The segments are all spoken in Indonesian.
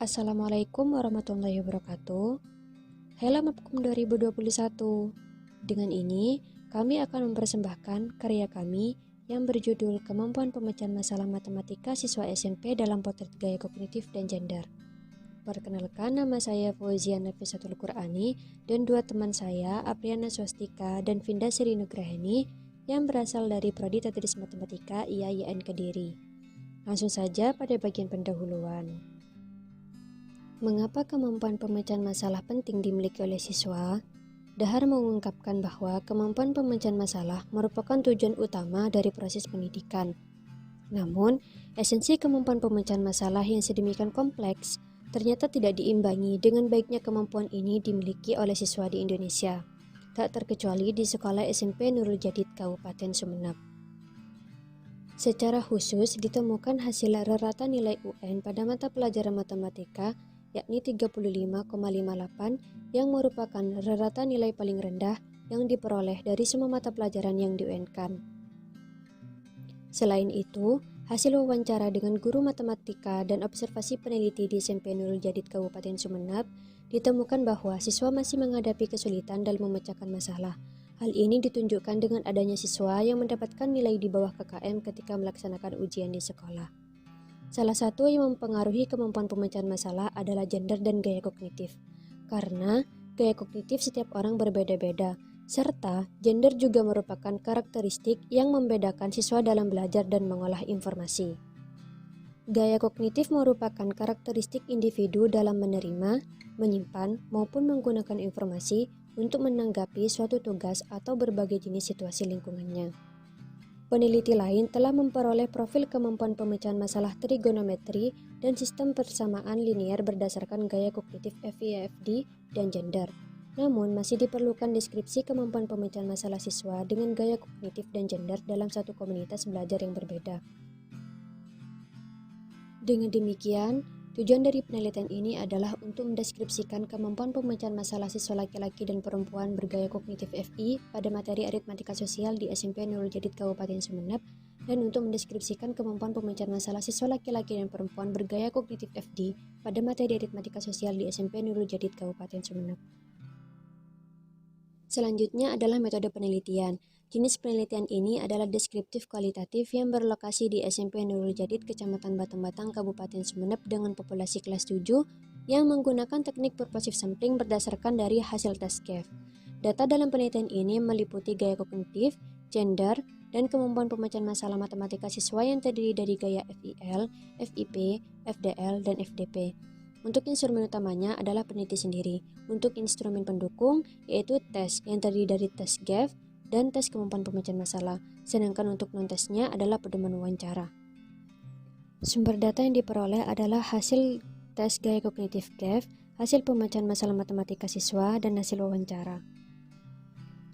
Assalamualaikum warahmatullahi wabarakatuh. Hello Mapkum 2021. Dengan ini, kami akan mempersembahkan karya kami yang berjudul Kemampuan Pemecahan Masalah Matematika Siswa SMP dalam Potret Gaya Kognitif dan Gender. Perkenalkan, nama saya Fauzia Nafisatul Qur'ani dan dua teman saya, Apriana Swastika dan Vinda Sri Nugraheni, yang berasal dari Prodi Tadris Matematika IAIN Kediri. Langsung saja pada bagian pendahuluan. Mengapa kemampuan pemecahan masalah penting dimiliki oleh siswa? Dahar mengungkapkan bahwa kemampuan pemecahan masalah merupakan tujuan utama dari proses pendidikan. Namun, esensi kemampuan pemecahan masalah yang sedemikian kompleks ternyata tidak diimbangi dengan baiknya kemampuan ini dimiliki oleh siswa di Indonesia, tak terkecuali di Sekolah SMP Nurul Jadid Kabupaten Sumeneb. Secara khusus ditemukan hasil rata nilai UN pada mata pelajaran matematika yakni 35,58 yang merupakan rata nilai paling rendah yang diperoleh dari semua mata pelajaran yang di-UN-kan. Selain itu, hasil wawancara dengan guru matematika dan observasi peneliti di SMP Nurul Jadid Kabupaten Sumeneb ditemukan bahwa siswa masih menghadapi kesulitan dalam memecahkan masalah. Hal ini ditunjukkan dengan adanya siswa yang mendapatkan nilai di bawah KKM ketika melaksanakan ujian di sekolah. Salah satu yang mempengaruhi kemampuan pemecahan masalah adalah gender dan gaya kognitif. Karena gaya kognitif setiap orang berbeda-beda, serta gender juga merupakan karakteristik yang membedakan siswa dalam belajar dan mengolah informasi. Gaya kognitif merupakan karakteristik individu dalam menerima, menyimpan, maupun menggunakan informasi untuk menanggapi suatu tugas atau berbagai jenis situasi lingkungannya. Peneliti lain telah memperoleh profil kemampuan pemecahan masalah trigonometri dan sistem persamaan linear berdasarkan gaya kognitif FIFD dan gender. Namun, masih diperlukan deskripsi kemampuan pemecahan masalah siswa dengan gaya kognitif dan gender dalam satu komunitas belajar yang berbeda. Dengan demikian, tujuan dari penelitian ini adalah untuk mendeskripsikan kemampuan pemecahan masalah siswa laki-laki dan perempuan bergaya kognitif FI pada materi aritmatika sosial di SMP Nurul Jadid Kabupaten Sumeneb dan untuk mendeskripsikan kemampuan pemecahan masalah siswa laki-laki dan perempuan bergaya kognitif FD pada materi aritmatika sosial di SMP Nurul Jadid Kabupaten Sumeneb. Selanjutnya adalah metode penelitian. Jenis penelitian ini adalah deskriptif kualitatif yang berlokasi di SMP Nurul Jadid, Kecamatan Batang-Batang, Kabupaten Sumeneb dengan populasi kelas 7 yang menggunakan teknik purposive sampling berdasarkan dari hasil tes GAF. Data dalam penelitian ini meliputi gaya kognitif, gender, dan kemampuan pemecahan masalah matematika siswa yang terdiri dari gaya FIL, FIP, FDL, dan FDP. Untuk instrumen utamanya adalah peneliti sendiri. Untuk instrumen pendukung yaitu tes yang terdiri dari tes GAF dan tes kemampuan pemecahan masalah, sedangkan untuk non-tesnya adalah pedoman wawancara. Sumber data yang diperoleh adalah hasil tes gaya kognitif GAF, hasil pemecahan masalah matematika siswa, dan hasil wawancara.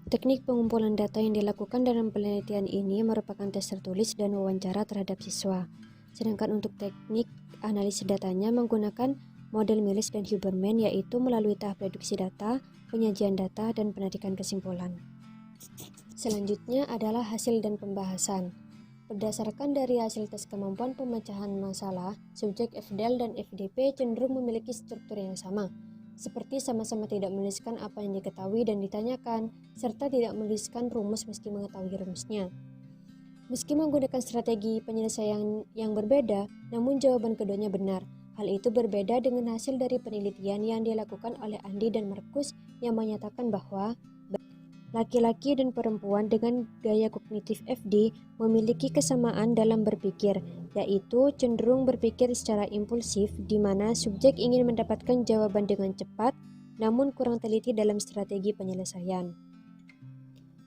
Teknik pengumpulan data yang dilakukan dalam penelitian ini merupakan tes tertulis dan wawancara terhadap siswa. Sedangkan untuk teknik analisis datanya menggunakan model Mills dan Huberman, yaitu melalui tahap reduksi data, penyajian data, dan penarikan kesimpulan. Selanjutnya adalah hasil dan pembahasan. Berdasarkan dari hasil tes kemampuan pemecahan masalah, subjek FDL dan FDP cenderung memiliki struktur yang sama, seperti sama-sama tidak menuliskan apa yang diketahui dan ditanyakan, serta tidak menuliskan rumus meski mengetahui rumusnya. Meski menggunakan strategi penyelesaian yang berbeda, namun jawaban keduanya benar. Hal itu berbeda dengan hasil dari penelitian yang dilakukan oleh Andi dan Markus yang menyatakan bahwa laki-laki dan perempuan dengan gaya kognitif FD memiliki kesamaan dalam berpikir, yaitu cenderung berpikir secara impulsif di mana subjek ingin mendapatkan jawaban dengan cepat, namun kurang teliti dalam strategi penyelesaian.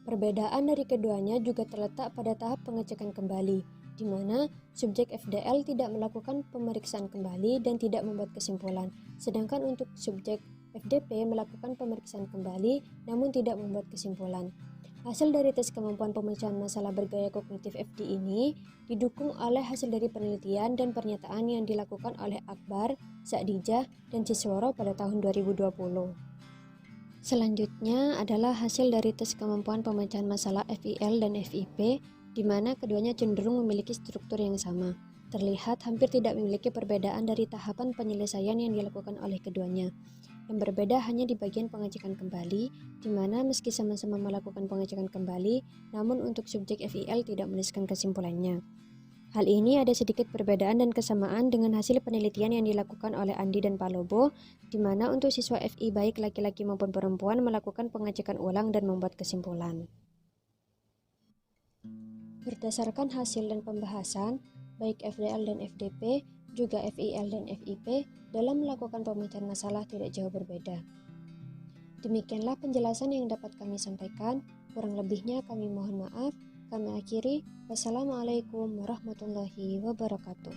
Perbedaan dari keduanya juga terletak pada tahap pengecekan kembali, di mana subjek FDL tidak melakukan pemeriksaan kembali dan tidak membuat kesimpulan, sedangkan untuk subjek FDP melakukan pemeriksaan kembali namun tidak membuat kesimpulan. Hasil dari tes kemampuan pemecahan masalah bergaya kognitif FD ini didukung oleh hasil dari penelitian dan pernyataan yang dilakukan oleh Akbar, Sa'dijah, dan Cisworo pada tahun 2020. Selanjutnya adalah hasil dari tes kemampuan pemecahan masalah FIL dan FIP, di mana keduanya cenderung memiliki struktur yang sama. terlihat hampir tidak memiliki perbedaan dari tahapan penyelesaian yang dilakukan oleh keduanya. Yang berbeda hanya di bagian pengecekan kembali, di mana meski sama-sama melakukan pengecekan kembali, namun untuk subjek FIL tidak menuliskan kesimpulannya. Hal ini ada sedikit perbedaan dan kesamaan dengan hasil penelitian yang dilakukan oleh Andi dan Palobo, di mana untuk siswa FI baik laki-laki maupun perempuan melakukan pengecekan ulang dan membuat kesimpulan. Berdasarkan hasil dan pembahasan, baik FDL dan FDP, juga FIL dan FIP, dalam melakukan pemecahan masalah tidak jauh berbeda. Demikianlah penjelasan yang dapat kami sampaikan, kurang lebihnya kami mohon maaf. Kami akhiri, wassalamualaikum warahmatullahi wabarakatuh.